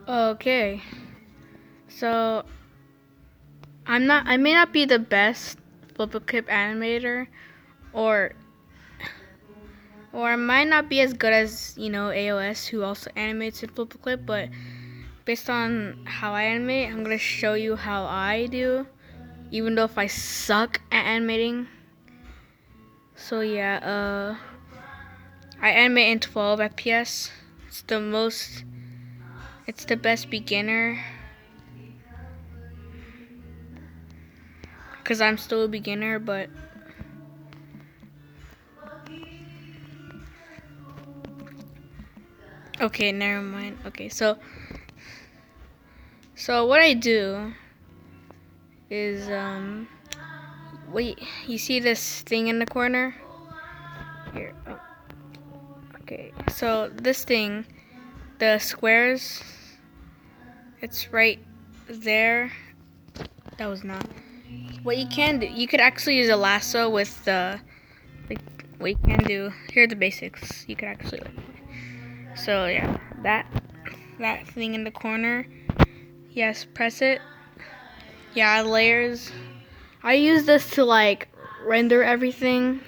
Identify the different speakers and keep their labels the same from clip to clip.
Speaker 1: Okay, so I may not be the best flipaclip animator, or I might not be as good as AOS, who also animates in flipaclip, but based on how I animate, I'm gonna show you how I do, even though if I suck at animating. So yeah, I animate in 12 FPS. It's the best beginner, because I'm still a beginner, but okay, never mind. Okay, so what I do is wait, you see this thing in the corner? Here. Oh, okay. So this thing, the squares, it's right there. That was not. What you can do, you could actually use a lasso with the, like, what you can do. Here are the basics. You could actually, so yeah, that thing in the corner. Yes, press it. Yeah, layers. I use this to like render everything,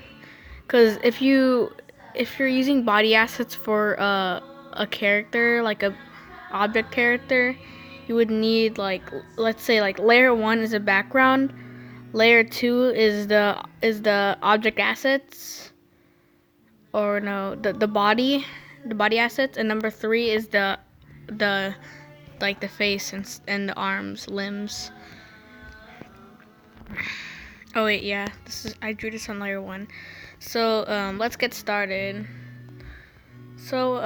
Speaker 1: because if you're using body assets for a character, like a object character, you would need, like, let's say, like, layer 1 is a background, layer 2 is the object assets, or no, the body assets, and number 3 is the like the face and the arms, limbs. Oh wait, yeah, I drew this on layer 1. So let's get started. So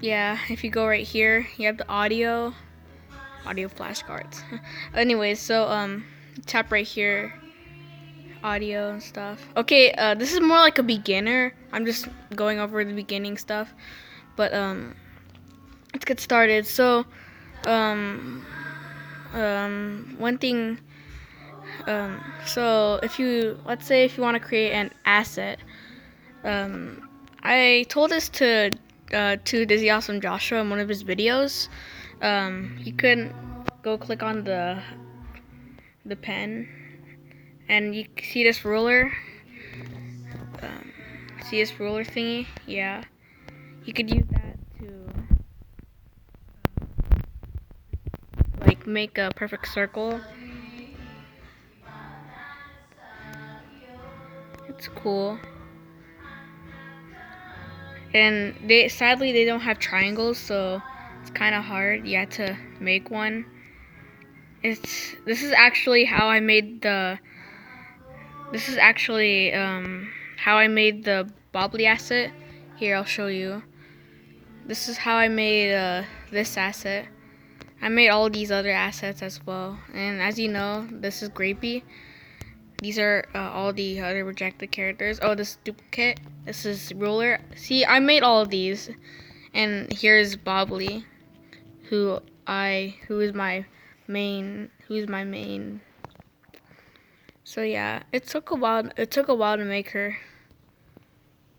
Speaker 1: yeah, if you go right here, you have the audio flashcards. Anyways, so tap right here, audio and stuff. Okay, this is more like a beginner. I'm just going over the beginning stuff, but let's get started. So one thing. So let's say if you want to create an asset, I told this to Dizzy Awesome Joshua in one of his videos. You could go click on the pen, and you see this ruler. See this ruler thingy? Yeah, you could use that to like make a perfect circle. It's cool. And sadly they don't have triangles, so it's kind of hard. You have to make one. This is actually how I made the. This is actually how I made the bobbly asset. Here, I'll show you. This is how I made this asset. I made all these other assets as well. And as you know, this is Grapey. These are all the other rejected characters. Oh, this duplicate. This is Ruler. See, I made all of these. And here's Bobbly, who is my main. So yeah, it took a while. It took a while to make her.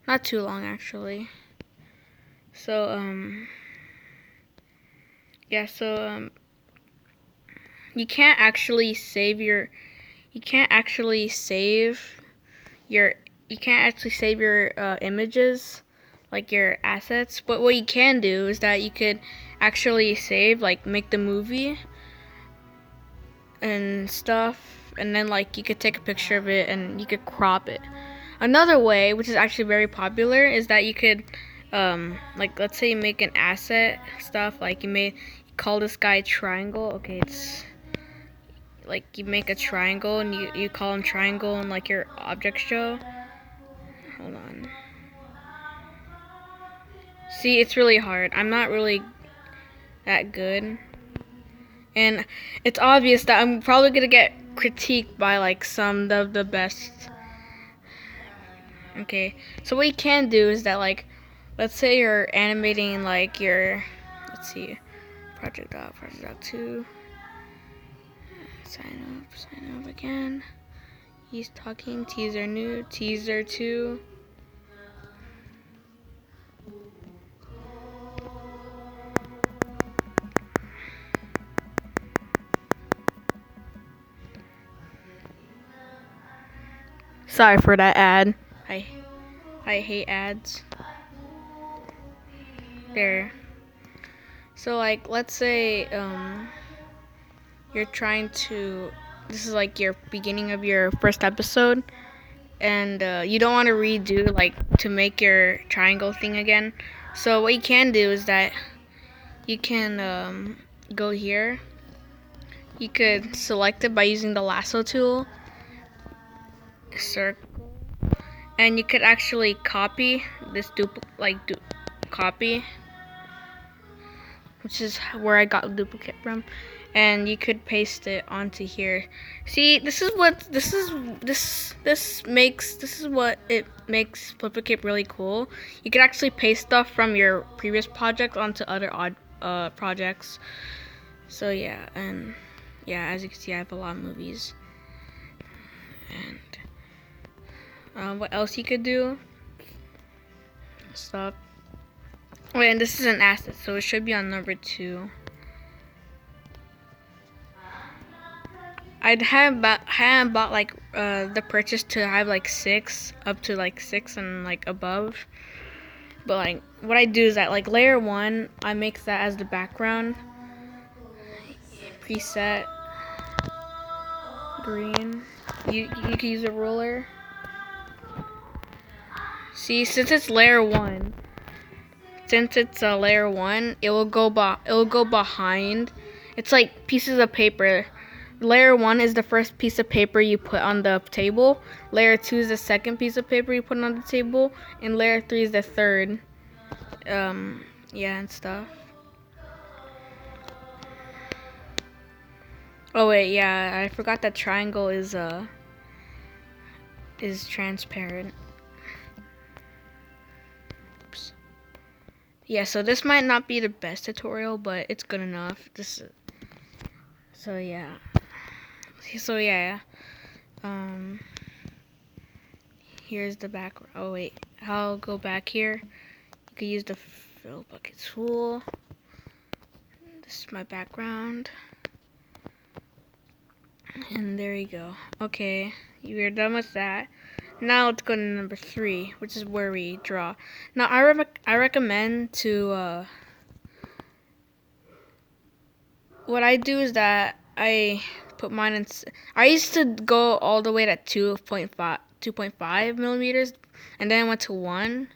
Speaker 1: Not too long, actually. So yeah. So you can't actually save your. You can't actually save your. You can't actually save your images, like your assets. But what you can do is that you could actually save, like, make the movie and stuff, and then like you could take a picture of it and you could crop it. Another way, which is actually very popular, is that you could like, let's say you make an asset stuff, like you call this guy Triangle. Okay, it's like you make a triangle and you call him Triangle in like your object show. Hold on. See, it's really hard. I'm not really that good. And it's obvious that I'm probably gonna get critiqued by like some of the best. Okay, so what you can do is that, like, let's say you're animating like your, let's see, project dot 2. Sign up again. He's talking, teaser new, teaser 2. Sorry for that ad. I hate ads. There. So like, let's say you're trying to. This is like your beginning of your first episode, and you don't want to redo like to make your triangle thing again. So what you can do is that you can go here. You could select it by using the lasso tool. Circle. And you could actually copy this copy, which is where I got duplicate from, and you could paste it onto here. See, this is what it makes flipaclip really cool. You could actually paste stuff from your previous project onto other projects. So yeah, and yeah, as you can see, I have a lot of movies. And what else you could do? Stop. Wait, and this is an asset, so it should be on number 2. I hadn't bought like the purchase to have like 6 up to like 6 and like above. But like what I do is that like layer 1, I make that as the background. Preset green. You can use a ruler. See, since it's layer 1, it will go behind. It's like pieces of paper. Layer 1 is the first piece of paper you put on the table. Layer 2 is the second piece of paper you put on the table, and layer 3 is the third. Yeah, and stuff. Oh wait, yeah, I forgot that triangle is transparent. Oops. Yeah, so this might not be the best tutorial, but it's good enough. So yeah. Here's the back. Oh wait, I'll go back here. You can use the fill bucket tool. This is my background. And there you go. Okay, we're done with that. Now let's go to number 3, which is where we draw. Now I recommend to what I do is that I put mine in. I used to go all the way to 2.5 millimeters, and then I went to 1,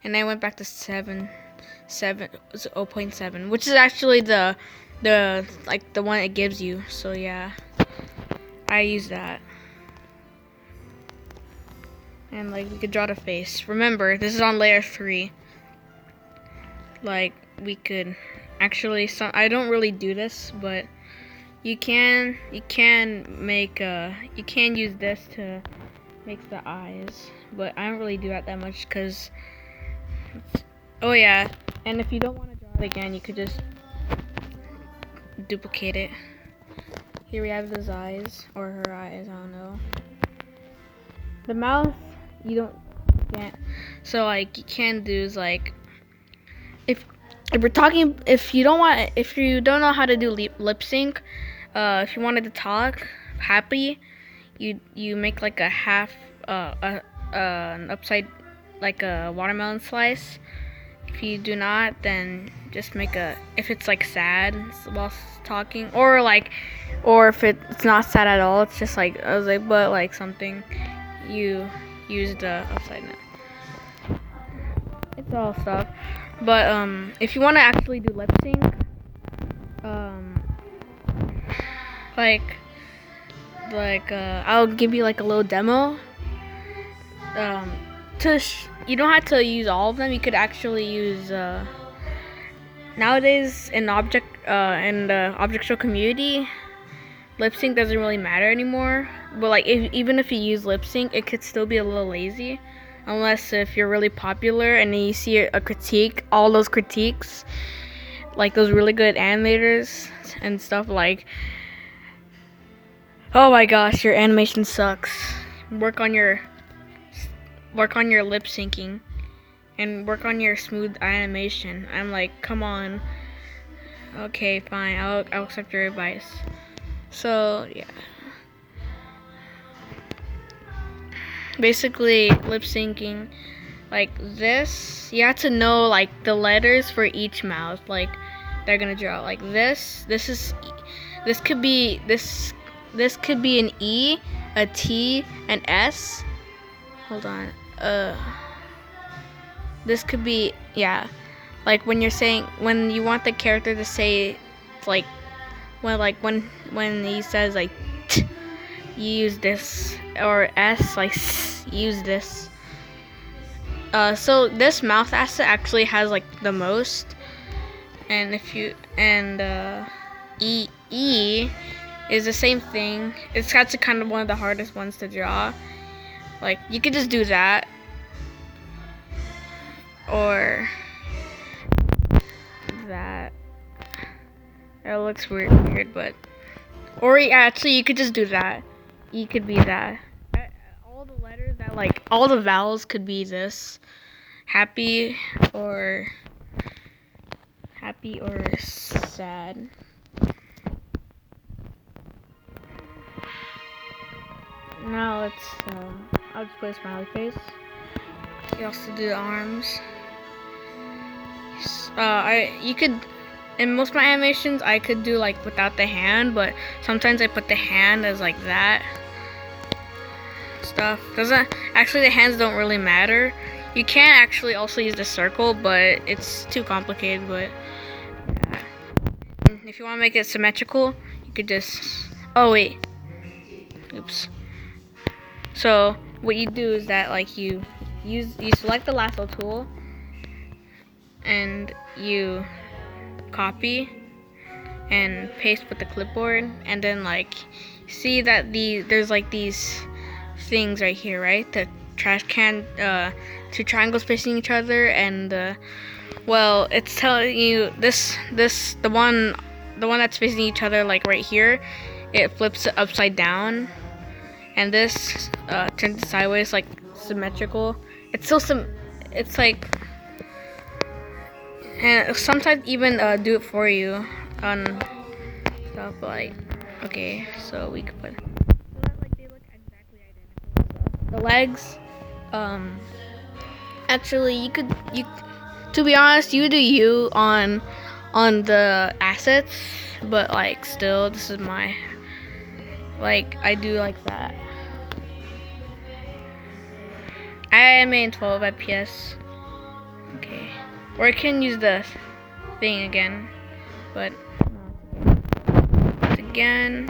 Speaker 1: and then I went back to 0.7, which is actually the one it gives you. So yeah, I use that. And like we could draw the face. Remember, this is on layer 3. Like we could actually, I don't really do this, but you can make you can use this to make the eyes, but I don't really do that much because. Oh yeah, and if you don't want to draw it again, you could just duplicate it. Here we have his eyes, or her eyes, I don't know. The mouth, you can't. So like you can do is like if you don't know how to do lip sync, if you wanted to talk happy, you make like a half an upside, like a watermelon slice. If you do not, then just make if it's like sad while talking, or if it's not sad at all, it's just like but like something, you use the upside down. It's all stuff. But if you want to actually do lip sync, I'll give you like a little demo. You don't have to use all of them. You could actually use nowadays in the object show community, lip sync doesn't really matter anymore. But like even if you use lip sync, it could still be a little lazy, unless if you're really popular and then you see a critique, all those critiques, like those really good animators and stuff like, oh my gosh, your animation sucks. Work on your lip syncing and work on your smooth animation. I'm like, come on. Okay, fine. I'll accept your advice. So yeah. basically lip syncing. Like this, you have to know like the letters for each mouth. Like they're gonna draw like this. This could be this. This could be an E, a T, an S. Hold on. This could be, yeah. Like when you're saying, when you want the character to say, like when he says like t, you use this, or S, like s, use this. So this mouth asset actually has like the most, and if you E is the same thing. It's actually kind of one of the hardest ones to draw. Like you could just do that, or that. It looks weird, but or actually you could just do that. E could be that. All the letters that like all the vowels could be this. Happy or sad. Now let's I'll just put a smiley face. You also do the arms. You could, in most of my animations I could do like without the hand, but sometimes I put the hand as like that stuff. Doesn't actually, the hands don't really matter. You can actually also use the circle, but it's too complicated. But yeah. If you want to make it symmetrical, you could just, oh wait, oops. So what you do is that like you select the lasso tool and you copy and paste with the clipboard, and then like see that there's like these things right here, right? The trash can, two triangles facing each other, and well, it's telling you the one that's facing each other, like right here, it flips it upside down, and this turns it sideways, like symmetrical. It's still it's like, and sometimes even do it for you on stuff like, okay, so we could put so that like they look exactly identical. The legs, actually you to be honest, you do you on the assets, but like still, this is my, like I do like that. I animate in 12 FPS. Okay. Or I can use the thing again, but again,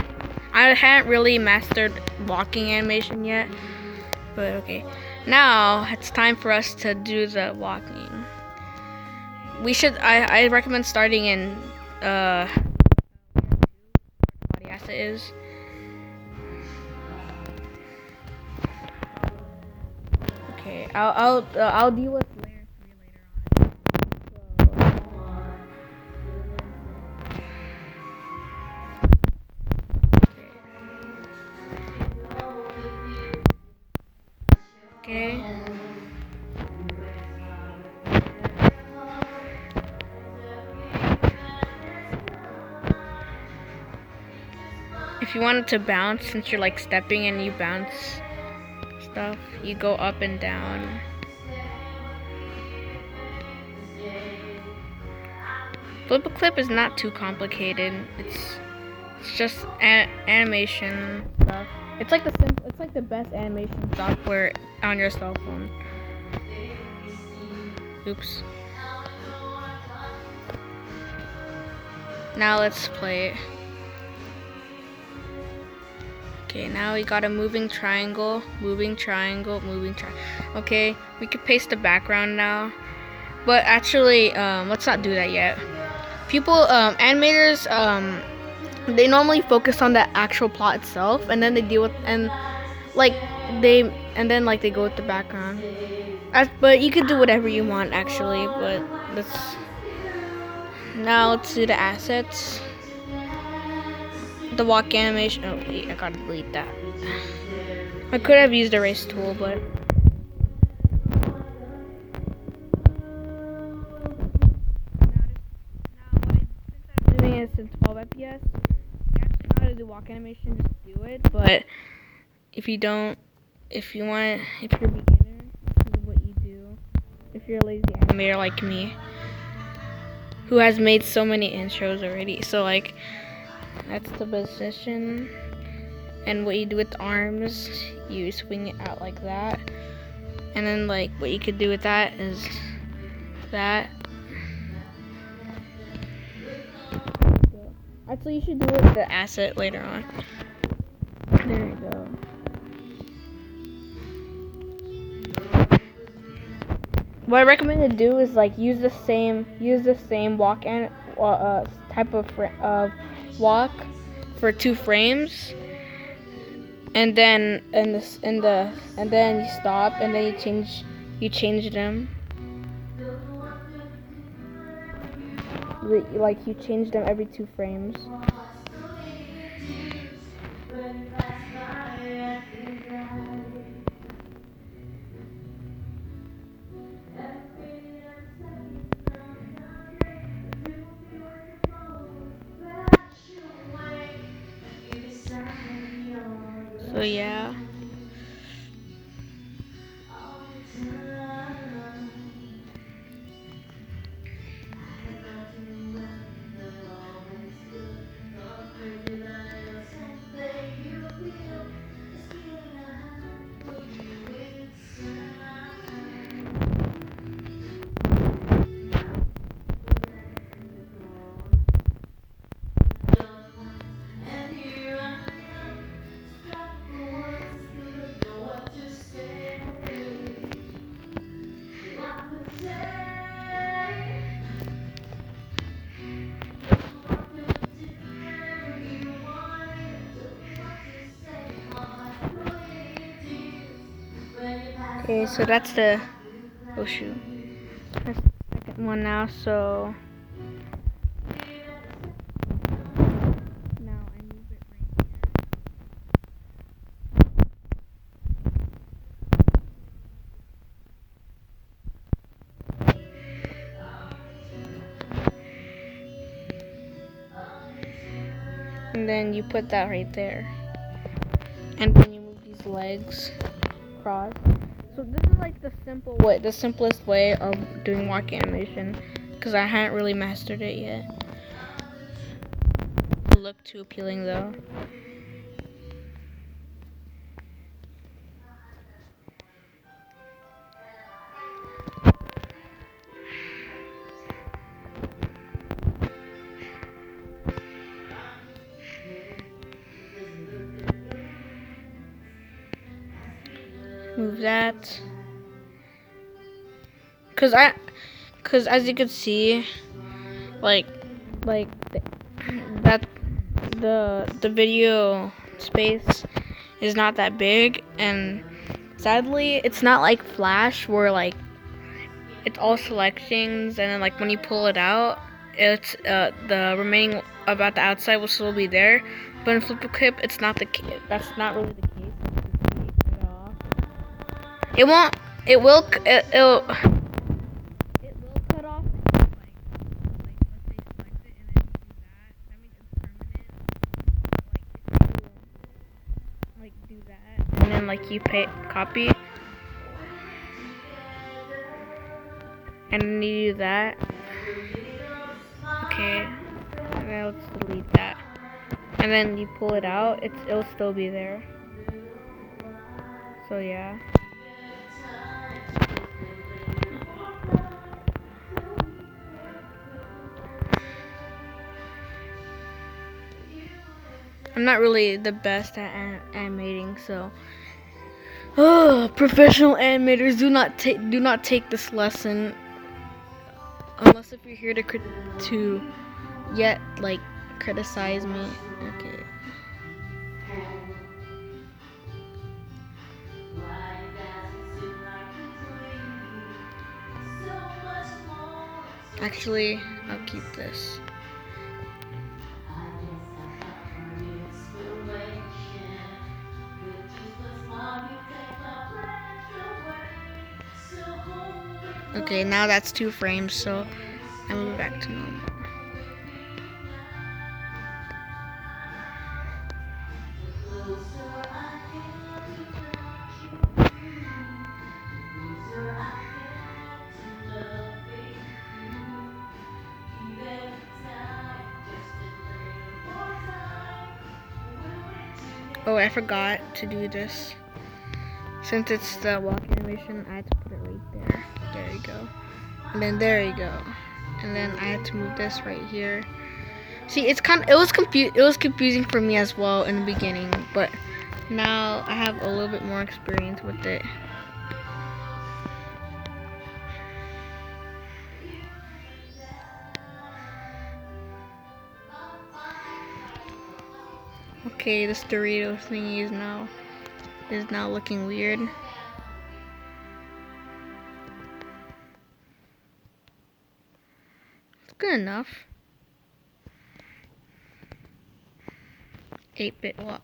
Speaker 1: I hadn't really mastered walking animation yet, but okay. Now it's time for us to do the walking. We should, I recommend starting in body asset is. Okay, I'll deal with layer 3 later on. Okay. If you want it to bounce, since you're like stepping and you bounce stuff, you go up and down. Flipaclip is not too complicated. It's just animation stuff. It's like the best animation software on your cell phone. Oops. Now let's play it. Okay, now we got a moving triangle, moving triangle, moving triangle. Okay, we could paste the background now. But actually, let's not do that yet. People, animators, they normally focus on the actual plot itself, and then they deal with, and then they go with the background. But you could do whatever you want actually, but let's do the assets. The walk animation, oh wait, I gotta delete that. I could have used the erase tool, but since I'm doing it in 12 FPS, if you actually know how to do walk animation, just do it. But if you don't, if you're a beginner, this is what you do. If you're a lazy animator like me, who has made so many intros already. So like, that's the position. And what you do with the arms, you swing it out like that. And then like, what you could do with that is that. Actually, you should do it with the asset later on. There you go. What I recommend to do is like use the same walk and type of walk for 2 frames, and then and then you stop, and then you change them. Like you change them every 2 frames. So yeah. Okay, so that's the, oh shoot, that's the second one now, so now I move it right here. And then you put that right there. And then you move these legs across. So this is like the simplest way of doing walk animation, because I haven't really mastered it yet. It look too appealing though. Move that. Cause as you can see, like that the video space is not that big, and sadly it's not like Flash where like it's all selections, and then like when you pull it out, it's the remaining about the outside will still be there. But in flipaclip, it's not the case. That's not really the case. It won't. It will. It'll. It will cut off. Like let's say select it and then you do that. That means it's permanent. Like if you do that and then like you copy, and then you do that. Okay. And then let's delete that. And then you pull it out. It'll still be there. So yeah. I'm not really the best at animating, so professional animators do not take this lesson unless if you're here to criticize me. Okay. Actually, I'll keep this. Okay, now that's 2 frames, so I move back to normal. Oh, I forgot to do this. Since it's the walk animation, I had to put it right there. There you go. And then there you go. And then I had to move this right here. See, it was confusing for me as well in the beginning, but now I have a little bit more experience with it. Okay, this Dorito thingy is now looking weird. It's good enough. 8-bit walk.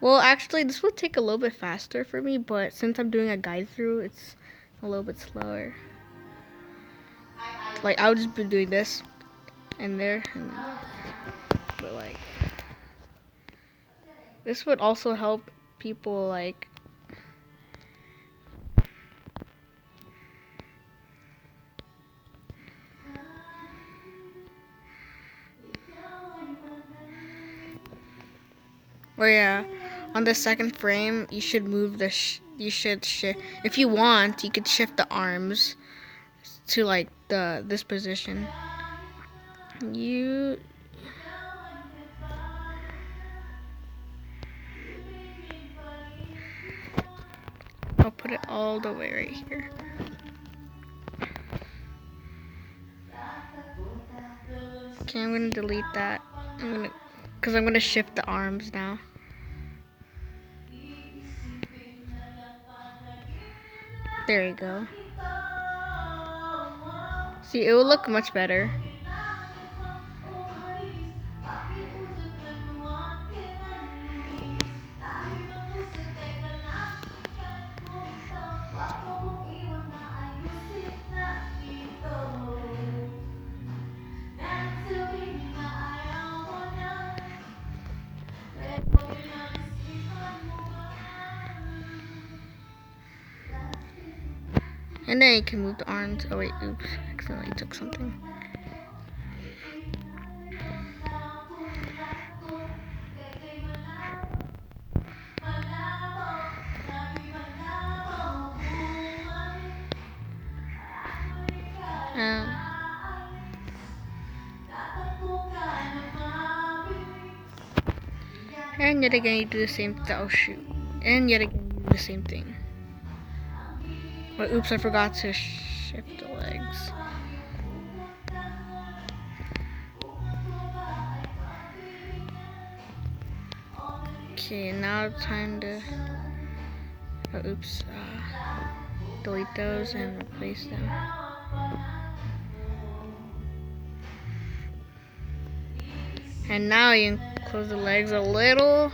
Speaker 1: Well, actually, this will take a little bit faster for me, but since I'm doing a guide through, it's a little bit slower. Like, I'll just be doing this and there, but like, this would also help people like. Oh yeah, on the second frame, you should move the. You should shift. If you want, you could shift the arms to like this position. I'll put it all the way right here. Okay, I'm gonna delete that. Because I'm gonna shift the arms now. There you go. See, it will look much better. And then you can move the arms. Oh wait, oops, accidentally took something. And yet again, you do the same thing. Oh shoot! And yet again, you do the same thing. But oops, I forgot to shift the legs. Okay, now time to. Oh, oops. Delete those and replace them. And now you can close the legs a little.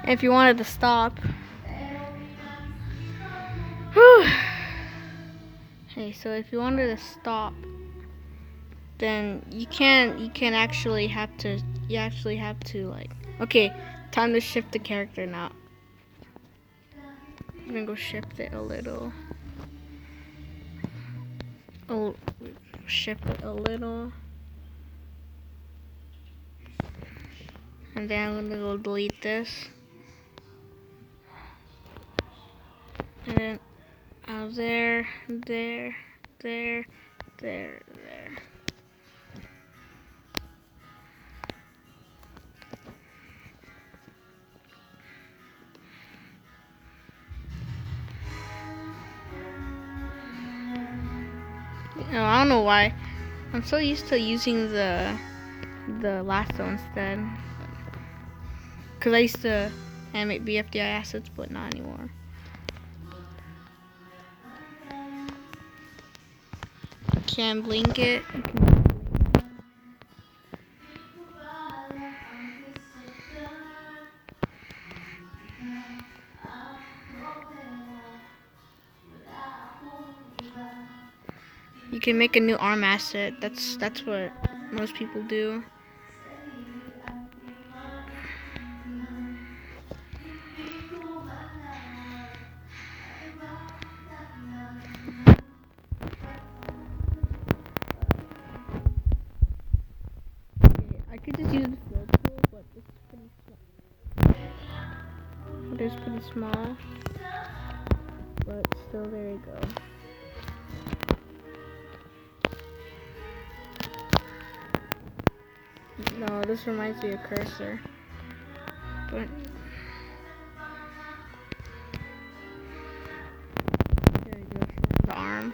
Speaker 1: If you wanted to stop. Whew. Okay, so if you wanted to stop, then you actually have to like, okay, Time to shift the character now. I'm gonna go shift it a little. Oh, shift it a little. And then I'm gonna go delete this. And then out there. No, I don't know why. I'm so used to using the lasso instead. Cause I used to animate BFDI assets, but not anymore. Can blink it. You can make a new arm asset. That's what most people do. I could just use the flow tool, but it's pretty small. It is pretty small, but still, there you go. No, this reminds me of cursor. But there you go, the arm.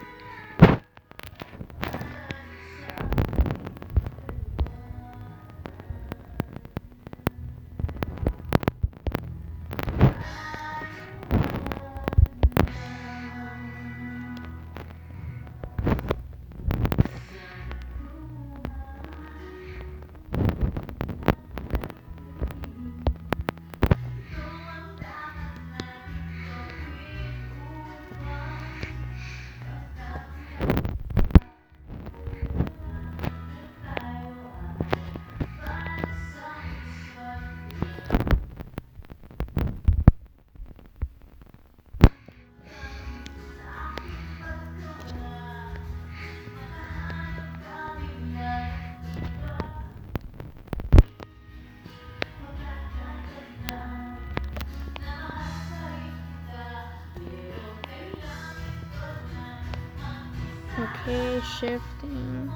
Speaker 1: Okay, shifting.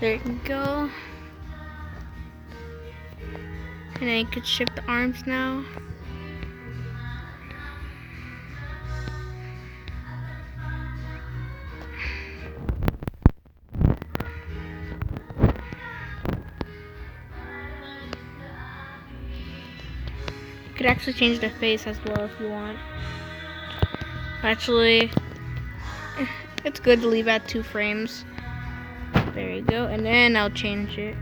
Speaker 1: There you go. And then you could shift the arms now. You could actually change the face as well if you want. Actually, it's good to leave at 2 frames. There you go, and then I'll change it.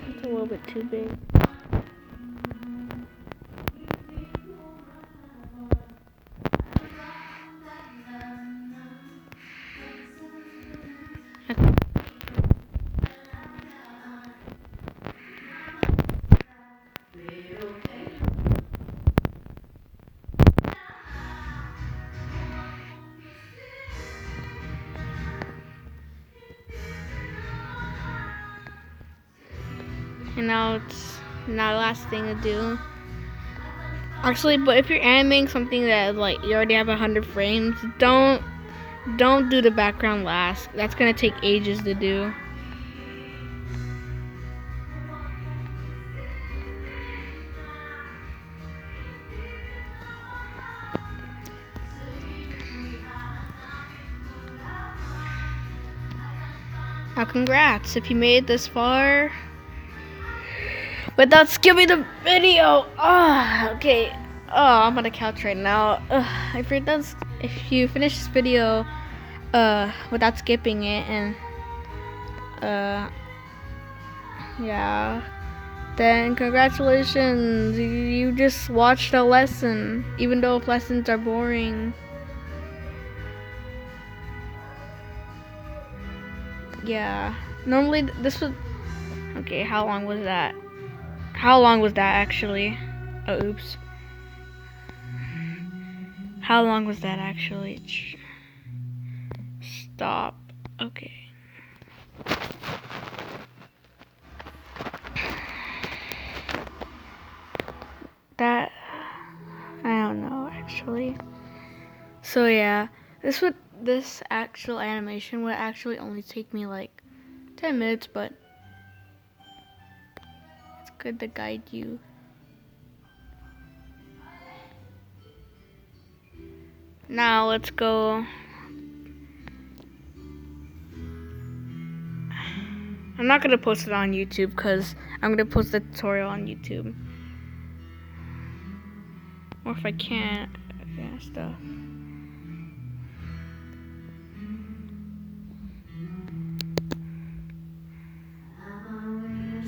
Speaker 1: It's a little bit too big. And now it's now the last thing to do. Actually, but if you're animating something that like you already have 100 frames, don't do the background last. That's gonna take ages to do. Now congrats if you made it this far without skipping the video. Okay. I'm on the couch right now. If you finish this video without skipping it, and yeah, then congratulations, you just watched a lesson, even though lessons are boring. Yeah, normally this would, okay, how long was that? How long was that actually? Oh, oops. How long was that actually? Stop. Okay. That, I don't know actually. So yeah, this actual animation would actually only take me like 10 minutes, but it's good to guide you. Now let's go. I'm not gonna post it on YouTube because I'm gonna post the tutorial on YouTube. Or if I can't, okay, stuff.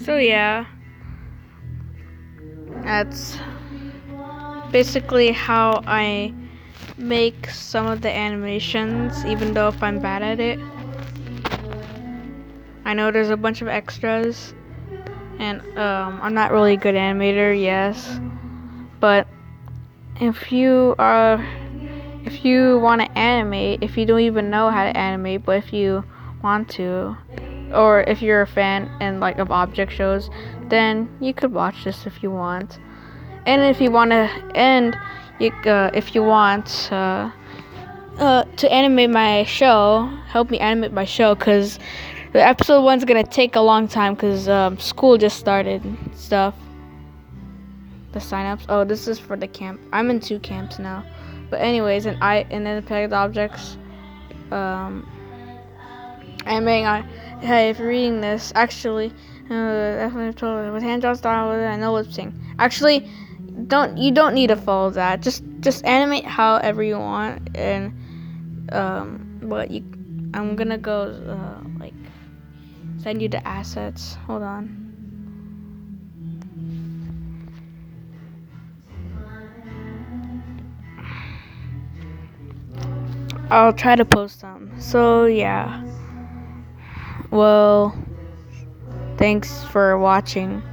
Speaker 1: So yeah, that's basically how I make some of the animations, even though if I'm bad at it. I know there's a bunch of extras, and I'm not really a good animator, yes, but if you want to animate, if you don't even know how to animate, but if you want to, or if you're a fan and like of object shows, then you could watch this if you want. And if you want to, if you want to animate my show, help me animate my show, because the episode 1's gonna take a long time because school just started and stuff. The sign-ups. Oh, this is for the camp. I'm in 2 camps now. But anyways, and then the packed objects. Hey, if you're reading this, actually, with hand drawn style, I know lip sync. Actually, you don't need to follow that. Just animate however you want, and I'm gonna go like send you the assets. Hold on. I'll try to post them. So yeah. Well, thanks for watching.